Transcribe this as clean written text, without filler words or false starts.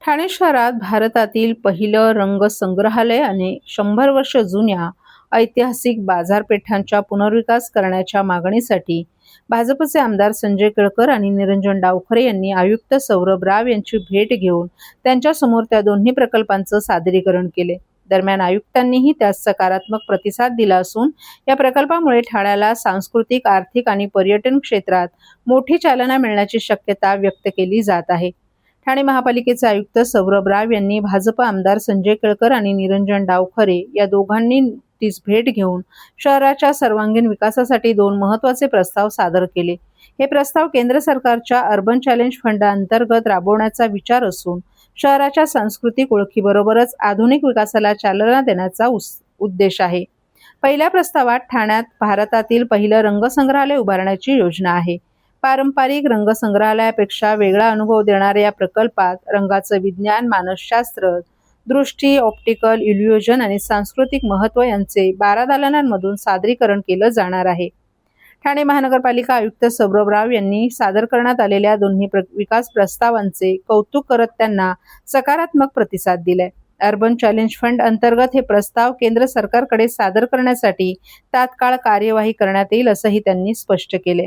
ठाणे शहरात भारतातील पहिलं रंगसंग्रहालय आणि 100 वर्ष जुन्या ऐतिहासिक बाजारपेठांचा पुनर्विकास करण्याच्या मागणीसाठी भाजपचे आमदार संजय केळकर आणि निरंजन डावखरे यांनी आयुक्त सौरभ राव यांची भेट घेऊन त्यांच्यासमोर त्या दोन्ही प्रकल्पांचं सादरीकरण केले. दरम्यान आयुक्तांनीही त्यास सकारात्मक प्रतिसाद दिला असून या प्रकल्पामुळे ठाण्याला सांस्कृतिक, आर्थिक आणि पर्यटन क्षेत्रात मोठी चालना मिळण्याची शक्यता व्यक्त केली जात आहे. ठाणे महापालिकेचे आयुक्त सौरभ राव यांनी भाजप आमदार संजय केळकर आणि निरंजन डावखरे या दोघांनी नुकतीच भेट घेऊन शहराच्या सर्वांगीण विकासासाठी 2 महत्त्वाचे प्रस्ताव सादर केले. हे प्रस्ताव केंद्र सरकारच्या अर्बन चॅलेंज फंड अंतर्गत राबवण्याचा विचार असून शहराच्या सांस्कृतिक ओळखीबरोबरच आधुनिक विकासाला चालना देण्याचा उद्देश आहे. पहिल्या प्रस्तावात ठाण्यात भारतातील पहिलं रंगसंग्रहालय उभारण्याची योजना आहे. पारंपरिक रंगसंग्रहालयापेक्षा वेगळा अनुभव देणाऱ्या या प्रकल्पात रंगाचं विज्ञान, मानसशास्त्र, दृष्टी, ऑप्टिकल इल्युजन आणि सांस्कृतिक महत्त्व यांचे 12 दालनांमधून सादरीकरण केलं जाणार आहे. ठाणे महानगरपालिका आयुक्त सौरभ राव यांनी सादर करण्यात आलेल्या दोन्ही विकास प्रस्तावांचे कौतुक करत त्यांना सकारात्मक प्रतिसाद दिलाय. अर्बन चॅलेंज फंड अंतर्गत हे प्रस्ताव केंद्र सरकारकडे सादर करण्यासाठी तात्काळ कार्यवाही करण्यात येईल असंही त्यांनी स्पष्ट केले.